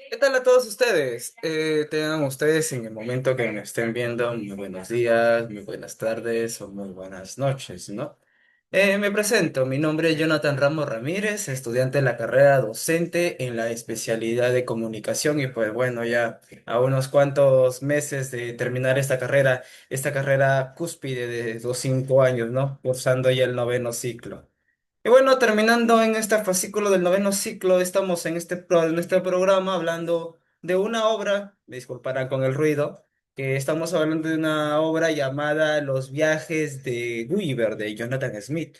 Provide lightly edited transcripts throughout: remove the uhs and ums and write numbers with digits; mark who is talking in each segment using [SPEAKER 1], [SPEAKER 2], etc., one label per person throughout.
[SPEAKER 1] ¿Qué tal a todos ustedes? Tengan ustedes en el momento que me estén viendo, muy buenos días, muy buenas tardes o muy buenas noches, ¿no? Me presento, mi nombre es Jonathan Ramos Ramírez, estudiante de la carrera docente en la especialidad de comunicación y pues bueno, ya a unos cuantos meses de terminar esta carrera cúspide de los 5 años, ¿no? Cursando ya el noveno ciclo. Y bueno, terminando en este fascículo del noveno ciclo, estamos en este programa hablando de una obra, me disculparán con el ruido, que estamos hablando de una obra llamada Los viajes de Gulliver, de Jonathan Smith.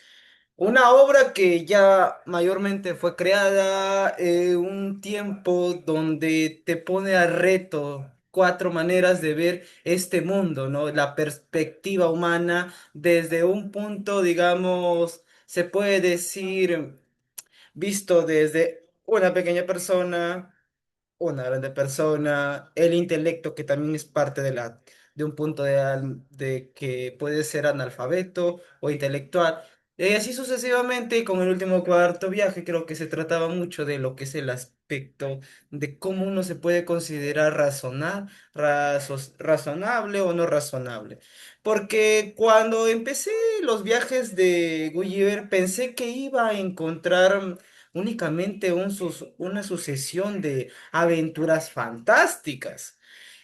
[SPEAKER 1] Una obra que ya mayormente fue creada un tiempo donde te pone a reto cuatro maneras de ver este mundo, ¿no? La perspectiva humana desde un punto, digamos, se puede decir, visto desde una pequeña persona, una grande persona, el intelecto que también es parte de un punto de que puede ser analfabeto o intelectual. Y así sucesivamente, y con el último cuarto viaje, creo que se trataba mucho de lo que es el aspecto de cómo uno se puede considerar razonable o no razonable. Porque cuando empecé los viajes de Gulliver, pensé que iba a encontrar únicamente una sucesión de aventuras fantásticas.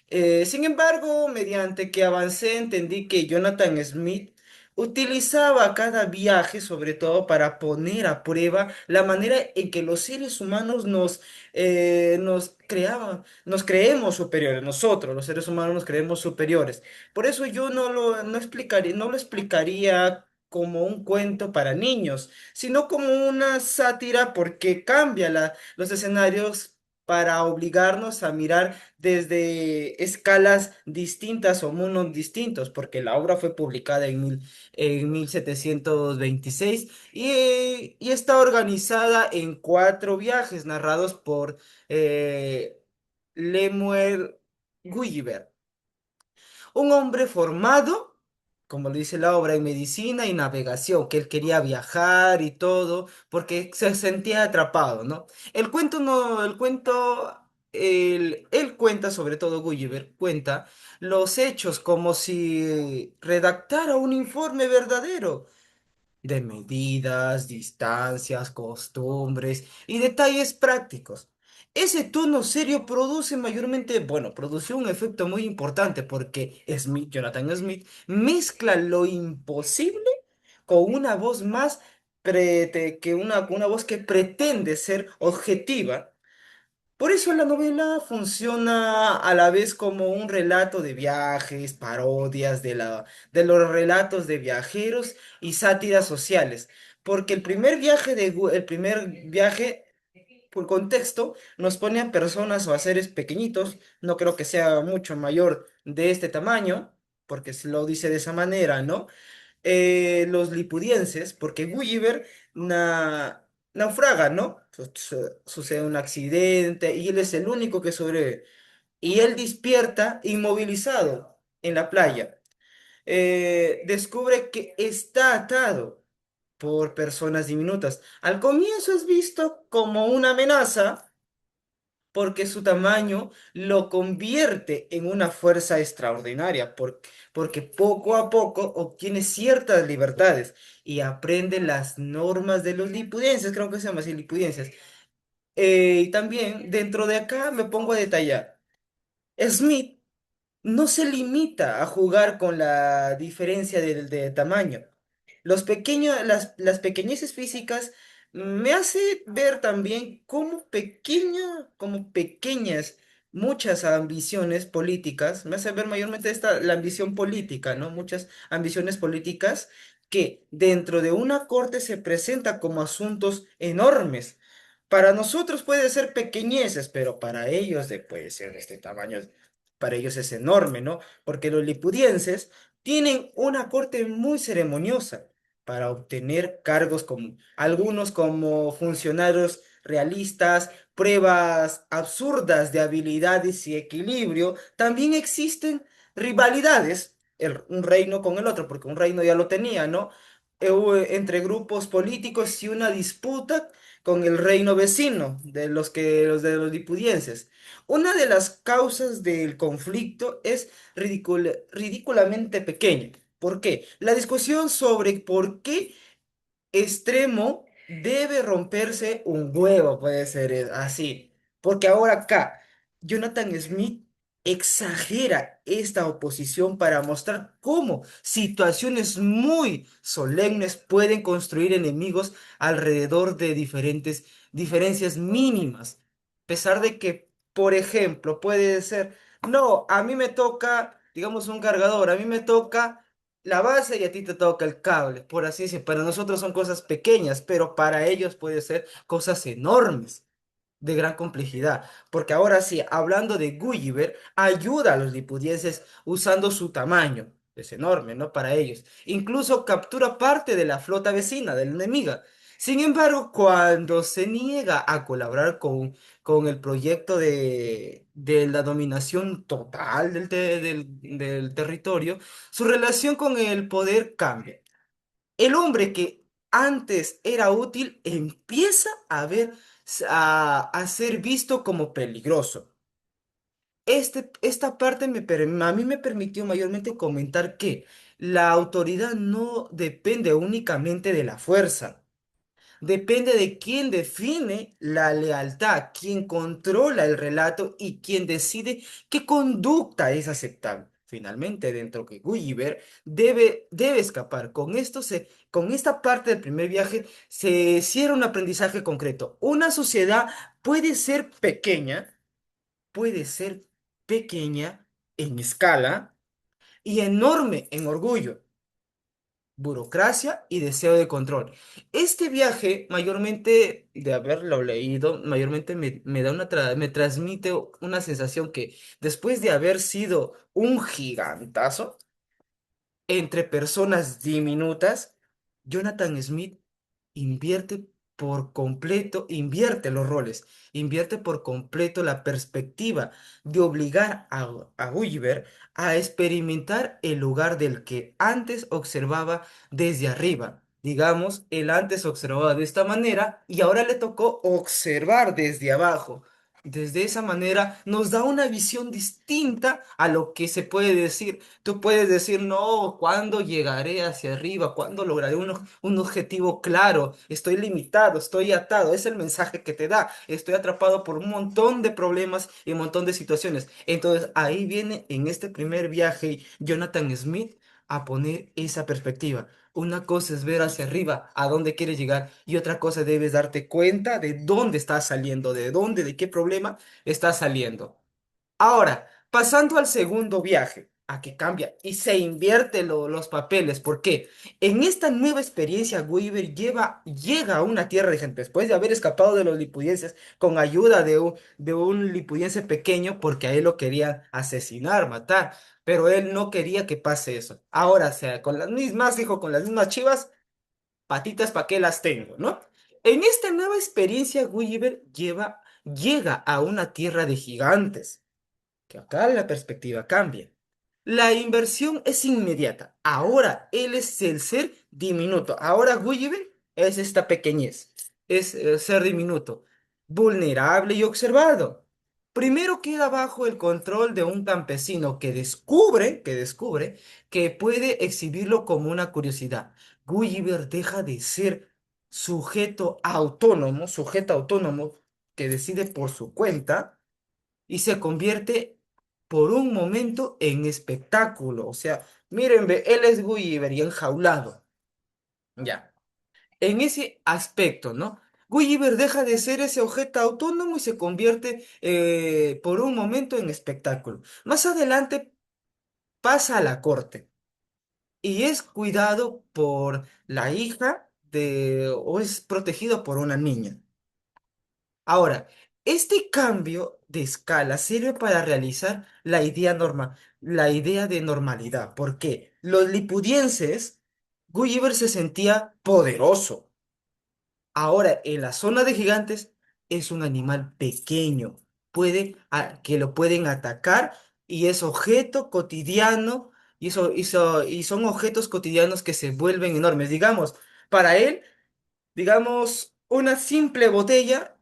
[SPEAKER 1] Sin embargo, mediante que avancé, entendí que Jonathan Smith utilizaba cada viaje sobre todo para poner a prueba la manera en que los seres humanos nos creemos superiores, nosotros, los seres humanos nos creemos superiores. Por eso yo no lo explicaría como un cuento para niños, sino como una sátira porque cambia los escenarios para obligarnos a mirar desde escalas distintas o mundos distintos, porque la obra fue publicada en 1726 y está organizada en cuatro viajes narrados por Lemuel Gulliver. Un hombre formado, como lo dice la obra, en medicina y navegación, que él quería viajar y todo, porque se sentía atrapado, ¿no? El cuento no, el cuento, él cuenta, sobre todo Gulliver, cuenta los hechos como si redactara un informe verdadero de medidas, distancias, costumbres y detalles prácticos. Ese tono serio produce mayormente, bueno, produció un efecto muy importante porque Jonathan Smith, mezcla lo imposible con una voz más una voz que pretende ser objetiva. Por eso la novela funciona a la vez como un relato de viajes, parodias de los relatos de viajeros y sátiras sociales. Porque el primer viaje, por contexto, nos pone a personas o a seres pequeñitos, no creo que sea mucho mayor de este tamaño, porque se lo dice de esa manera, ¿no? Los lipudienses, porque Gulliver naufraga, ¿no? Sucede un accidente y él es el único que sobrevive. Y él despierta inmovilizado en la playa. Descubre que está atado por personas diminutas. Al comienzo es visto como una amenaza porque su tamaño lo convierte en una fuerza extraordinaria, porque poco a poco obtiene ciertas libertades y aprende las normas de los lipudienses, creo que se llama así, lipudienses. Y también dentro de acá me pongo a detallar. Smith no se limita a jugar con la diferencia de tamaño. Las pequeñeces físicas me hace ver también como pequeñas, muchas ambiciones políticas, me hace ver mayormente la ambición política, ¿no? Muchas ambiciones políticas que dentro de una corte se presenta como asuntos enormes. Para nosotros puede ser pequeñeces, pero para ellos puede ser de este tamaño, para ellos es enorme, ¿no? Porque los lipudienses tienen una corte muy ceremoniosa para obtener cargos como algunos como funcionarios realistas, pruebas absurdas de habilidades y equilibrio. También existen rivalidades, un reino con el otro, porque un reino ya lo tenía, ¿no? entre grupos políticos y una disputa con el reino vecino de los lipudienses. Una de las causas del conflicto es ridículamente pequeña. ¿Por qué? La discusión sobre por qué extremo debe romperse un huevo, puede ser así. Porque ahora acá, Jonathan Smith exagera esta oposición para mostrar cómo situaciones muy solemnes pueden construir enemigos alrededor de diferentes diferencias mínimas. A pesar de que, por ejemplo, puede ser, no, a mí me toca, digamos, un cargador, a mí me toca la base y a ti te toca el cable, por así decirlo. Para nosotros son cosas pequeñas, pero para ellos puede ser cosas enormes, de gran complejidad. Porque ahora sí, hablando de Gulliver, ayuda a los lipudienses usando su tamaño. Es enorme, ¿no? Para ellos. Incluso captura parte de la flota vecina, de la enemiga. Sin embargo, cuando se niega a colaborar con el proyecto de la dominación total del territorio, su relación con el poder cambia. El hombre que antes era útil empieza a ser visto como peligroso. Esta parte a mí me permitió mayormente comentar que la autoridad no depende únicamente de la fuerza. Depende de quién define la lealtad, quién controla el relato y quién decide qué conducta es aceptable. Finalmente, dentro que Gulliver debe escapar. Con esta parte del primer viaje se cierra un aprendizaje concreto. Una sociedad puede ser pequeña, puede ser pequeña en escala y enorme en orgullo, burocracia y deseo de control. Este viaje, mayormente de haberlo leído, mayormente me da me transmite una sensación que después de haber sido un gigantazo, entre personas diminutas, Jonathan Smith invierte los roles, invierte por completo la perspectiva de obligar a Gulliver a experimentar el lugar del que antes observaba desde arriba. Digamos, él antes observaba de esta manera y ahora le tocó observar desde abajo. Desde esa manera nos da una visión distinta a lo que se puede decir. Tú puedes decir, no, ¿cuándo llegaré hacia arriba? ¿Cuándo lograré un objetivo claro? Estoy limitado, estoy atado. Es el mensaje que te da. Estoy atrapado por un montón de problemas y un montón de situaciones. Entonces ahí viene en este primer viaje Jonathan Smith a poner esa perspectiva. Una cosa es ver hacia arriba, a dónde quieres llegar, y otra cosa debes darte cuenta de dónde estás saliendo, de dónde, de qué problema estás saliendo. Ahora, pasando al segundo viaje, a que cambia y se invierte los papeles. ¿Por qué? En esta nueva experiencia, llega a una tierra de gente, después de haber escapado de los lipudienses con ayuda de un lipudiense pequeño, porque a él lo querían asesinar, matar, pero él no quería que pase eso. Ahora, o sea, con las mismas, dijo, con las mismas chivas, patitas, ¿para qué las tengo, no? En esta nueva experiencia, llega a una tierra de gigantes que acá la perspectiva cambia. La inversión es inmediata. Ahora él es el ser diminuto. Ahora Gulliver es esta pequeñez. Es el ser diminuto, vulnerable y observado. Primero queda bajo el control de un campesino que descubre que puede exhibirlo como una curiosidad. Gulliver deja de ser sujeto autónomo que decide por su cuenta y se convierte por un momento en espectáculo. O sea, miren, ve, él es Gulliver y enjaulado. Ya. En ese aspecto, ¿no? Gulliver deja de ser ese objeto autónomo y se convierte por un momento en espectáculo. Más adelante pasa a la corte y es cuidado por la hija o es protegido por una niña. Ahora, este cambio de escala sirve para realizar la idea de normalidad, porque los lipudienses, Gulliver se sentía poderoso. Ahora, en la zona de gigantes es un animal pequeño, que lo pueden atacar y es objeto cotidiano y son objetos cotidianos que se vuelven enormes. Digamos, para él, digamos, una simple botella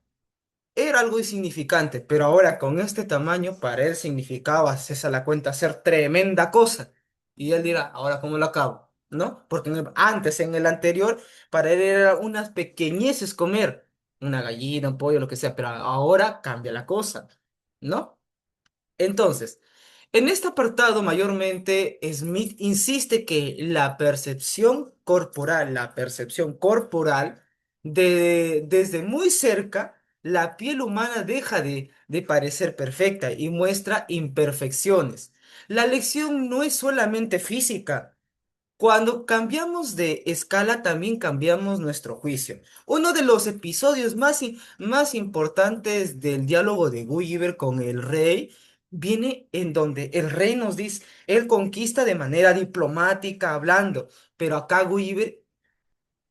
[SPEAKER 1] era algo insignificante, pero ahora con este tamaño, para él significaba, haces a la cuenta, hacer tremenda cosa. Y él dirá, ¿ahora cómo lo acabo? ¿No? Porque antes, en el anterior, para él era unas pequeñeces comer, una gallina, un pollo, lo que sea, pero ahora cambia la cosa, ¿no? Entonces, en este apartado mayormente Smith insiste que la percepción corporal, desde muy cerca, la piel humana deja de parecer perfecta y muestra imperfecciones. La lección no es solamente física, cuando cambiamos de escala, también cambiamos nuestro juicio. Uno de los episodios más importantes del diálogo de Gulliver con el rey viene en donde el rey nos dice, él conquista de manera diplomática, hablando, pero acá Gulliver,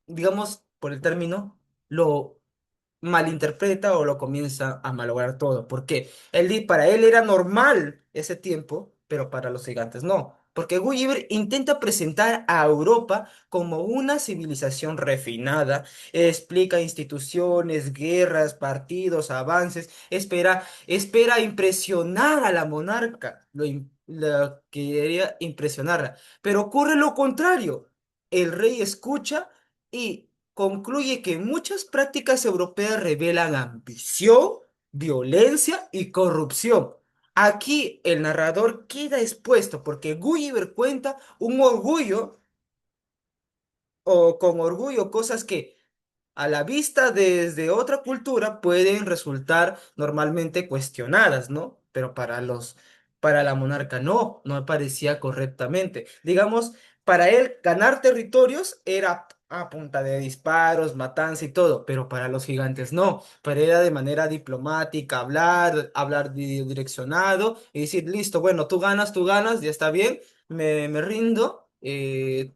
[SPEAKER 1] digamos, por el término, lo malinterpreta o lo comienza a malograr todo. Porque para él era normal ese tiempo, pero para los gigantes no. Porque Gulliver intenta presentar a Europa como una civilización refinada, explica instituciones, guerras, partidos, avances, espera impresionar a la monarca, lo quería impresionarla. Pero ocurre lo contrario. El rey escucha y concluye que muchas prácticas europeas revelan ambición, violencia y corrupción. Aquí el narrador queda expuesto porque Gulliver cuenta un orgullo o con orgullo cosas que a la vista desde otra cultura pueden resultar normalmente cuestionadas, ¿no? Pero para la monarca no aparecía correctamente. Digamos, para él ganar territorios era a punta de disparos, matanza y todo, pero para los gigantes no. Para él era de manera diplomática, hablar direccionado y decir, listo, bueno, tú ganas, ya está bien, me rindo,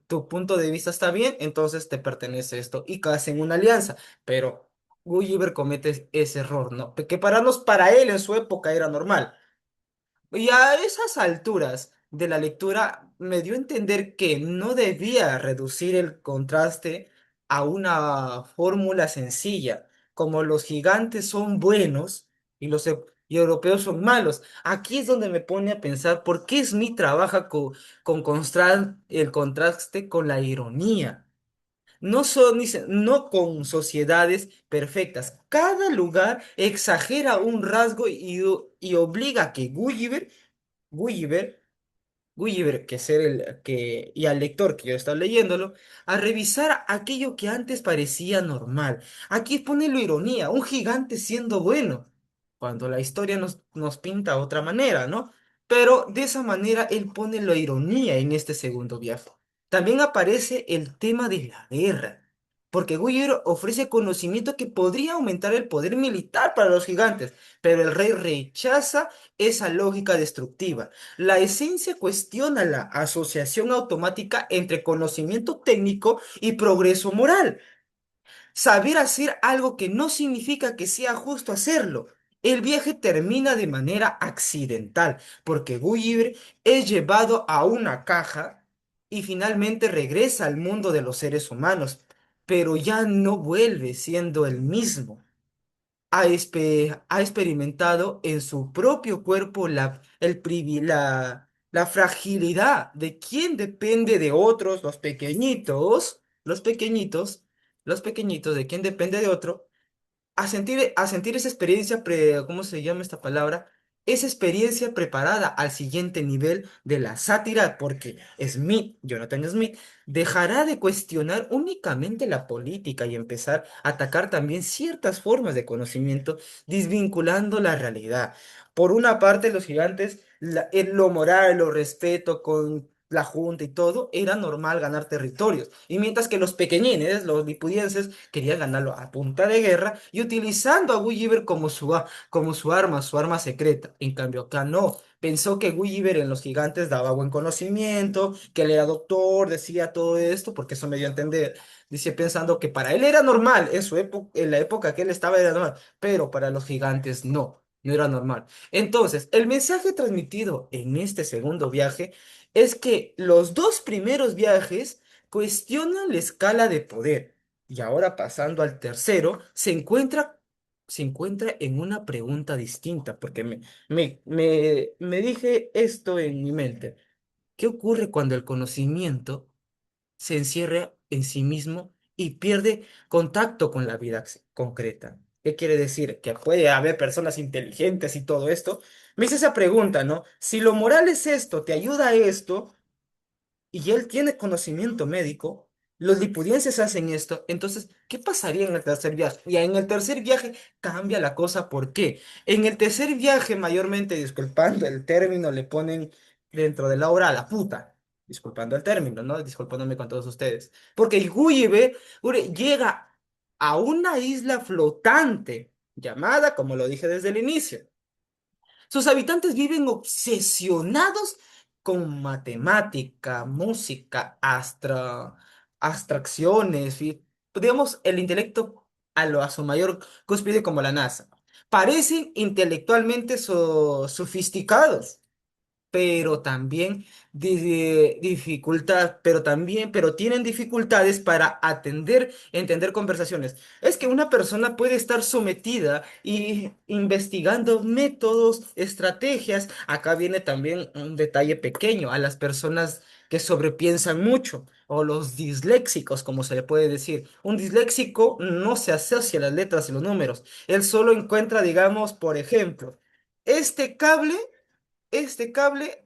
[SPEAKER 1] tu punto de vista está bien, entonces te pertenece esto y hacen una alianza, pero Gulliver comete ese error, ¿no? Que para él en su época era normal. Y a esas alturas de la lectura me dio a entender que no debía reducir el contraste a una fórmula sencilla, como los gigantes son buenos y europeos son malos. Aquí es donde me pone a pensar por qué Smith trabaja con el contraste con la ironía. No con sociedades perfectas. Cada lugar exagera un rasgo y obliga a que Gulliver, Gulliver, que ser y al lector que yo está leyéndolo, a revisar aquello que antes parecía normal. Aquí pone la ironía, un gigante siendo bueno, cuando la historia nos pinta otra manera, ¿no? Pero de esa manera él pone la ironía en este segundo viaje. También aparece el tema de la guerra, porque Gulliver ofrece conocimiento que podría aumentar el poder militar para los gigantes, pero el rey rechaza esa lógica destructiva. La esencia cuestiona la asociación automática entre conocimiento técnico y progreso moral. Saber hacer algo que no significa que sea justo hacerlo. El viaje termina de manera accidental, porque Gulliver es llevado a una caja y finalmente regresa al mundo de los seres humanos, pero ya no vuelve siendo el mismo. Ha experimentado en su propio cuerpo la fragilidad de quien depende de otros, los pequeñitos de quien depende de otro, a sentir esa experiencia, ¿cómo se llama esta palabra? Esa experiencia preparada al siguiente nivel de la sátira, porque Smith, Jonathan Smith, dejará de cuestionar únicamente la política y empezar a atacar también ciertas formas de conocimiento, desvinculando la realidad. Por una parte, los gigantes, lo moral, lo respeto con la junta y todo, era normal ganar territorios. Y mientras que los pequeñines, los lipudienses, querían ganarlo a punta de guerra y utilizando a Gulliver como su arma secreta. En cambio, acá no. Pensó que Gulliver en los gigantes daba buen conocimiento, que él era doctor, decía todo esto, porque eso me dio a entender. Dice pensando que para él era normal, en su época, en la época que él estaba era normal, pero para los gigantes no era normal. Entonces, el mensaje transmitido en este segundo viaje es que los dos primeros viajes cuestionan la escala de poder y ahora pasando al tercero se encuentra en una pregunta distinta porque me dije esto en mi mente. ¿Qué ocurre cuando el conocimiento se encierra en sí mismo y pierde contacto con la vida concreta? ¿Qué quiere decir? Que puede haber personas inteligentes y todo esto. Me hice esa pregunta, ¿no? Si lo moral es esto, te ayuda a esto, y él tiene conocimiento médico, los lipudienses hacen esto, entonces, ¿qué pasaría en el tercer viaje? Y en el tercer viaje cambia la cosa, ¿por qué? En el tercer viaje, mayormente, disculpando el término, le ponen dentro de la obra a la puta, disculpando el término, ¿no? Disculpándome con todos ustedes. Porque el Gulliver llega a una isla flotante, llamada, como lo dije desde el inicio. Sus habitantes viven obsesionados con matemática, música, abstracciones, digamos, el intelecto a su mayor cúspide como la NASA. Parecen intelectualmente sofisticados, pero también pero tienen dificultades para entender conversaciones. Es que una persona puede estar sometida y investigando métodos, estrategias. Acá viene también un detalle pequeño a las personas que sobrepiensan mucho o los disléxicos, como se le puede decir. Un disléxico no se asocia a las letras y los números. Él solo encuentra, digamos, por ejemplo, este cable este cable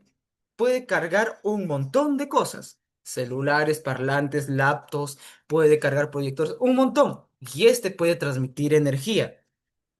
[SPEAKER 1] puede cargar un montón de cosas. Celulares, parlantes, laptops, puede cargar proyectores, un montón. Y este puede transmitir energía.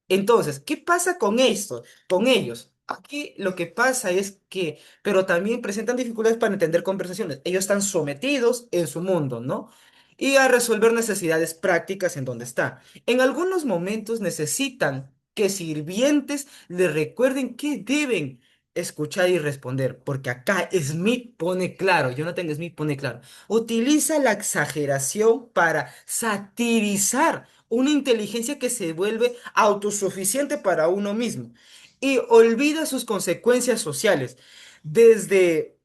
[SPEAKER 1] Entonces, ¿qué pasa con esto? Con ellos. Aquí lo que pasa es que, pero también presentan dificultades para entender conversaciones. Ellos están sometidos en su mundo, ¿no? Y a resolver necesidades prácticas en donde está. En algunos momentos necesitan que sirvientes les recuerden qué deben escuchar y responder, porque acá Smith pone claro, Jonathan Smith pone claro, utiliza la exageración para satirizar una inteligencia que se vuelve autosuficiente para uno mismo y olvida sus consecuencias sociales. Desde,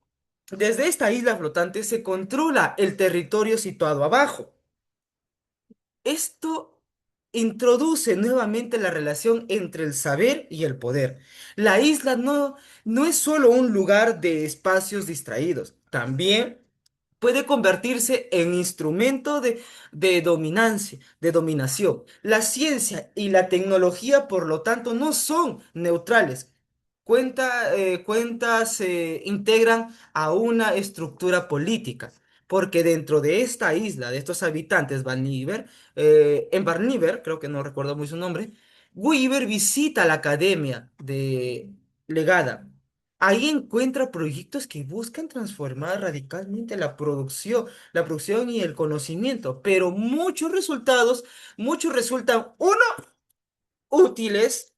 [SPEAKER 1] desde esta isla flotante se controla el territorio situado abajo. Esto introduce nuevamente la relación entre el saber y el poder. La isla no es solo un lugar de espacios distraídos, también puede convertirse en instrumento de dominancia, de dominación. La ciencia y la tecnología, por lo tanto, no son neutrales. Cuentas se integran a una estructura política, porque dentro de esta isla, de estos habitantes, en Barniver, creo que no recuerdo muy su nombre, Weaver visita la academia de Legada. Ahí encuentra proyectos que buscan transformar radicalmente la producción y el conocimiento, pero muchos resultan, uno, útiles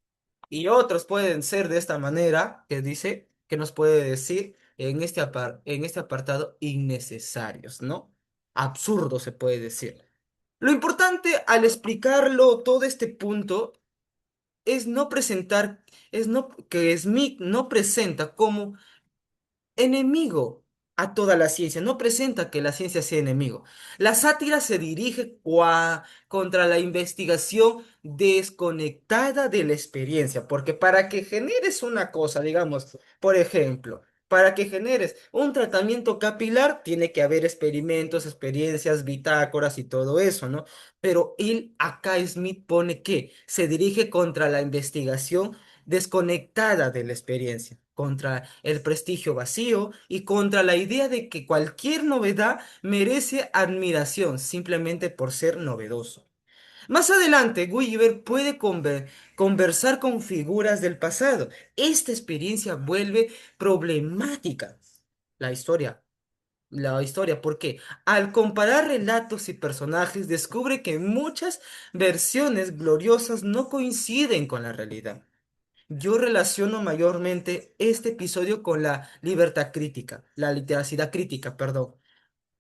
[SPEAKER 1] y otros pueden ser de esta manera, que dice, que nos puede decir en este apartado, innecesarios, ¿no? Absurdo se puede decir. Lo importante al explicarlo todo este punto es no presentar, es no, que Smith no presenta como enemigo a toda la ciencia, no presenta que la ciencia sea enemigo. La sátira se dirige contra la investigación desconectada de la experiencia, porque para que generes una cosa, digamos, por ejemplo, para que generes un tratamiento capilar, tiene que haber experimentos, experiencias, bitácoras y todo eso, ¿no? Pero él acá Smith pone que se dirige contra la investigación desconectada de la experiencia, contra el prestigio vacío y contra la idea de que cualquier novedad merece admiración simplemente por ser novedoso. Más adelante, Gulliver puede conversar con figuras del pasado. Esta experiencia vuelve problemática la historia. La historia, porque al comparar relatos y personajes descubre que muchas versiones gloriosas no coinciden con la realidad. Yo relaciono mayormente este episodio con la libertad crítica, la literacidad crítica, perdón,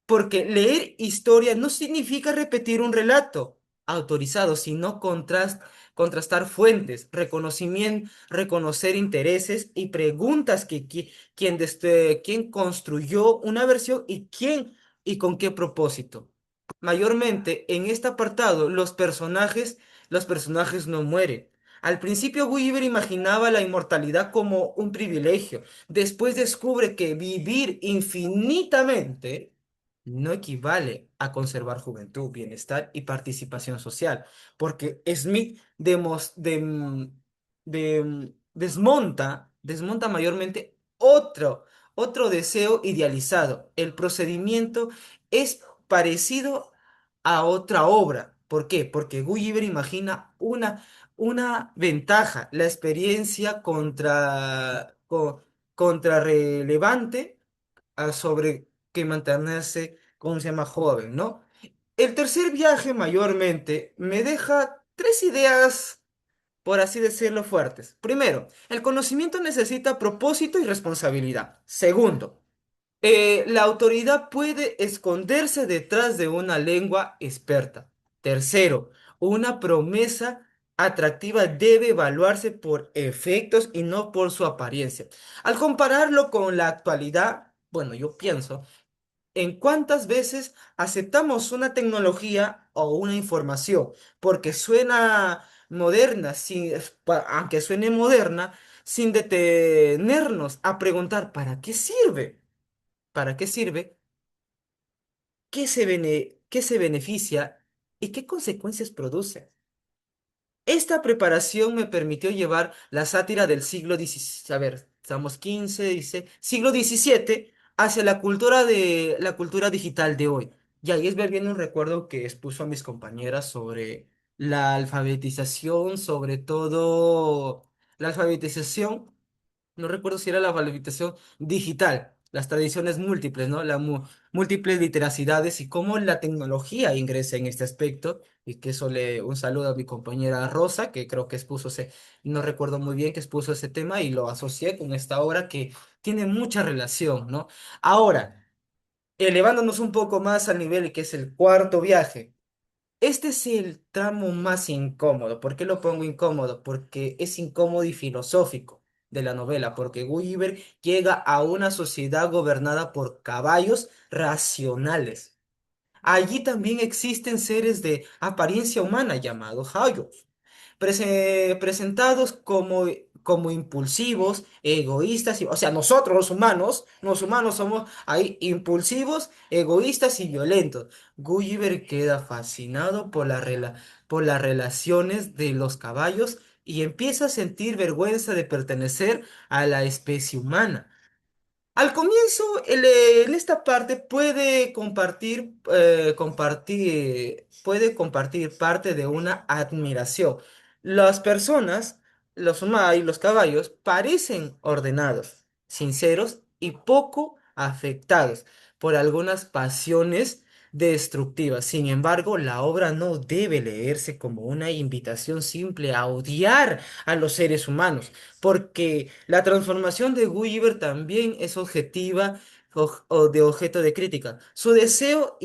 [SPEAKER 1] porque leer historia no significa repetir un relato. autorizado, sino contrastar fuentes, reconocer intereses y preguntas quién construyó una versión y quién y con qué propósito. Mayormente en este apartado los personajes no mueren. Al principio Weaver imaginaba la inmortalidad como un privilegio. Después descubre que vivir infinitamente no equivale a conservar juventud, bienestar y participación social, porque Smith desmonta mayormente otro deseo idealizado. El procedimiento es parecido a otra obra. ¿Por qué? Porque Gulliver imagina una ventaja, la experiencia contra relevante sobre que mantenerse, ¿cómo se llama?, joven, ¿no? El tercer viaje mayormente me deja tres ideas, por así decirlo, fuertes. Primero, el conocimiento necesita propósito y responsabilidad. Segundo, la autoridad puede esconderse detrás de una lengua experta. Tercero, una promesa atractiva debe evaluarse por efectos y no por su apariencia. Al compararlo con la actualidad, bueno, yo pienso en cuántas veces aceptamos una tecnología o una información porque suena moderna, aunque suene moderna, sin detenernos a preguntar, ¿para qué sirve? ¿Para qué sirve? ¿Qué se beneficia? ¿Y qué consecuencias produce? Esta preparación me permitió llevar la sátira del siglo XVI, a ver, estamos 15, dice, siglo XVII, hacia la cultura digital de hoy. Y ahí es ver bien un recuerdo que expuso a mis compañeras sobre la alfabetización, sobre todo la alfabetización, no recuerdo si era la alfabetización digital, las tradiciones múltiples, ¿no? Múltiples literacidades y cómo la tecnología ingresa en este aspecto. Y que eso un saludo a mi compañera Rosa, que creo que expuso no recuerdo muy bien que expuso ese tema y lo asocié con esta obra que tiene mucha relación, ¿no? Ahora, elevándonos un poco más al nivel que es el cuarto viaje. Este es el tramo más incómodo. ¿Por qué lo pongo incómodo? Porque es incómodo y filosófico de la novela, porque Gulliver llega a una sociedad gobernada por caballos racionales. Allí también existen seres de apariencia humana llamados Hayos, presentados como impulsivos, egoístas, o sea, nosotros los humanos somos ahí impulsivos, egoístas y violentos. Gulliver queda fascinado por las relaciones de los caballos y empieza a sentir vergüenza de pertenecer a la especie humana. Al comienzo, en esta parte puede compartir parte de una admiración. Las personas, los humanos y los caballos, parecen ordenados, sinceros y poco afectados por algunas pasiones destructivas. Sin embargo, la obra no debe leerse como una invitación simple a odiar a los seres humanos porque la transformación de Gulliver también es objetiva o de objeto de crítica. Su deseo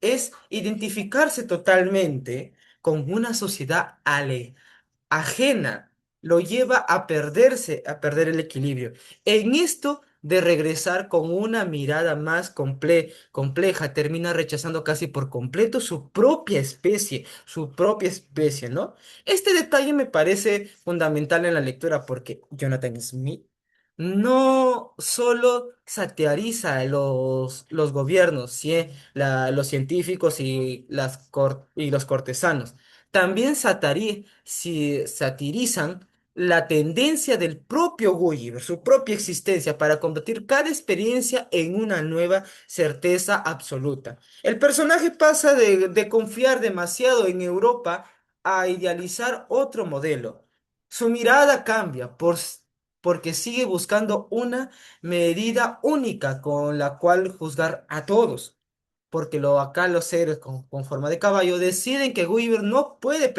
[SPEAKER 1] es identificarse totalmente con una sociedad ajena, lo lleva a perderse, a perder el equilibrio. En esto de regresar con una mirada más compleja, termina rechazando casi por completo su propia especie, ¿no? Este detalle me parece fundamental en la lectura porque Jonathan Smith no solo satiriza a los gobiernos, los científicos y, y los cortesanos, también satirizan la tendencia del propio Gulliver, su propia existencia, para convertir cada experiencia en una nueva certeza absoluta. El personaje pasa de confiar demasiado en Europa a idealizar otro modelo. Su mirada cambia porque sigue buscando una medida única con la cual juzgar a todos porque acá los seres con forma de caballo deciden que Gulliver no puede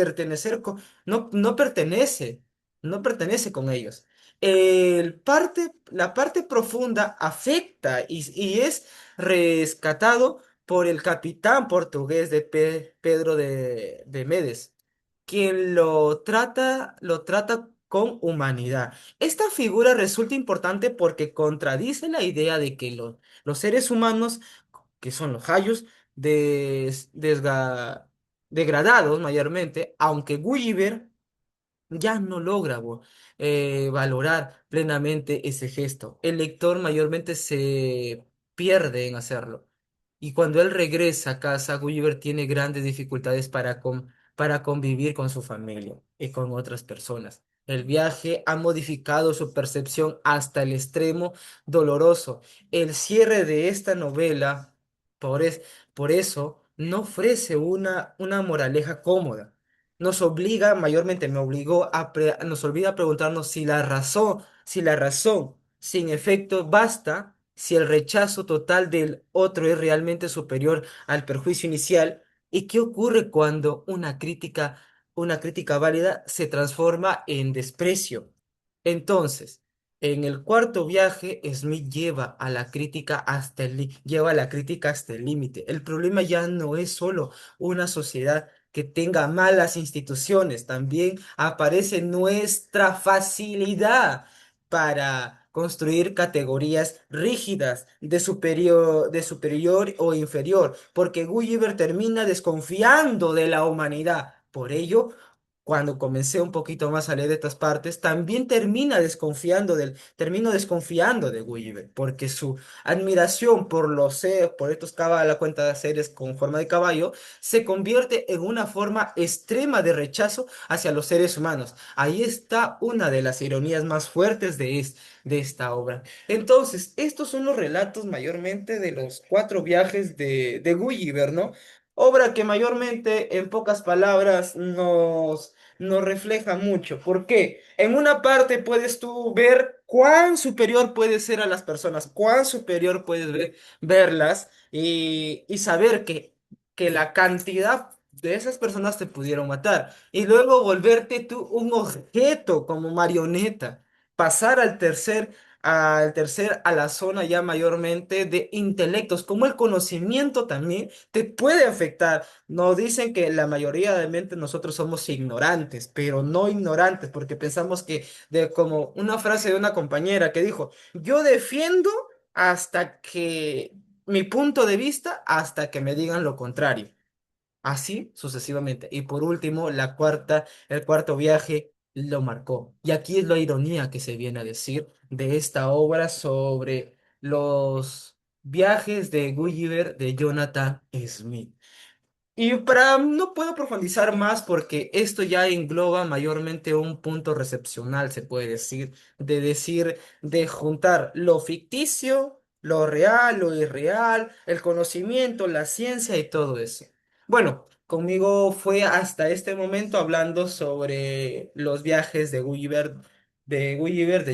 [SPEAKER 1] no pertenece, no pertenece con ellos. La parte profunda afecta y es rescatado por el capitán portugués de Pedro de Medes, quien lo trata con humanidad. Esta figura resulta importante porque contradice la idea de que los seres humanos, que son los Hayus, degradados mayormente, aunque Gulliver ya no logra valorar plenamente ese gesto. El lector mayormente se pierde en hacerlo. Y cuando él regresa a casa, Gulliver tiene grandes dificultades para convivir con su familia y con otras personas. El viaje ha modificado su percepción hasta el extremo doloroso. El cierre de esta novela, por, es- por eso, no ofrece una moraleja cómoda. Nos obliga, mayormente me obligó nos olvida preguntarnos si la razón sin efecto basta, si el rechazo total del otro es realmente superior al perjuicio inicial, y qué ocurre cuando una crítica válida se transforma en desprecio. Entonces, en el cuarto viaje, Smith lleva la crítica hasta el límite. El problema ya no es solo una sociedad que tenga malas instituciones, también aparece nuestra facilidad para construir categorías rígidas de superior o inferior, porque Gulliver termina desconfiando de la humanidad. Por ello, cuando comencé un poquito más a leer estas partes, también termino desconfiando de Gulliver, porque su admiración por estos a la cuenta de seres con forma de caballo se convierte en una forma extrema de rechazo hacia los seres humanos. Ahí está una de las ironías más fuertes de esta obra. Entonces, estos son los relatos mayormente de los cuatro viajes de Gulliver, ¿no? Obra que mayormente, en pocas palabras, nos refleja mucho. ¿Por qué? En una parte puedes tú ver cuán superior puedes ser a las personas, cuán superior puedes verlas y saber que la cantidad de esas personas te pudieron matar. Y luego volverte tú un objeto como marioneta. Pasar a la zona ya mayormente de intelectos, como el conocimiento también te puede afectar. Nos dicen que la mayoría de mente nosotros somos ignorantes, pero no ignorantes, porque pensamos como una frase de una compañera que dijo, yo defiendo hasta que mi punto de vista, hasta que me digan lo contrario. Así sucesivamente. Y por último, el cuarto viaje lo marcó. Y aquí es la ironía que se viene a decir de esta obra sobre los viajes de Gulliver de Jonathan Smith. Y no puedo profundizar más porque esto ya engloba mayormente un punto recepcional, se puede de juntar lo ficticio, lo real, lo irreal, el conocimiento, la ciencia y todo eso. Bueno, conmigo fue hasta este momento hablando sobre los viajes de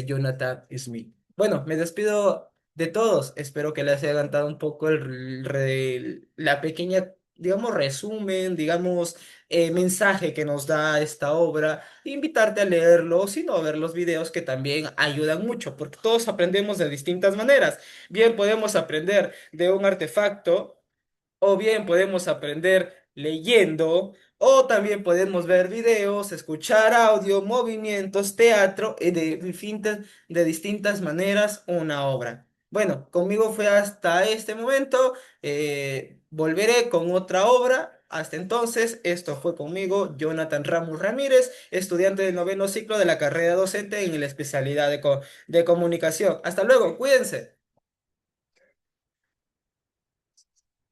[SPEAKER 1] Jonathan Smith. Bueno, me despido de todos. Espero que les haya encantado un poco la pequeña, digamos, resumen, digamos, mensaje que nos da esta obra. Invitarte a leerlo, sino a ver los videos que también ayudan mucho, porque todos aprendemos de distintas maneras. Bien, podemos aprender de un artefacto o bien podemos aprender leyendo, o también podemos ver videos, escuchar audio, movimientos, teatro, y de distintas maneras una obra. Bueno, conmigo fue hasta este momento. Volveré con otra obra. Hasta entonces, esto fue conmigo, Jonathan Ramos Ramírez, estudiante del noveno ciclo de la carrera docente en la especialidad de comunicación. Hasta luego, cuídense.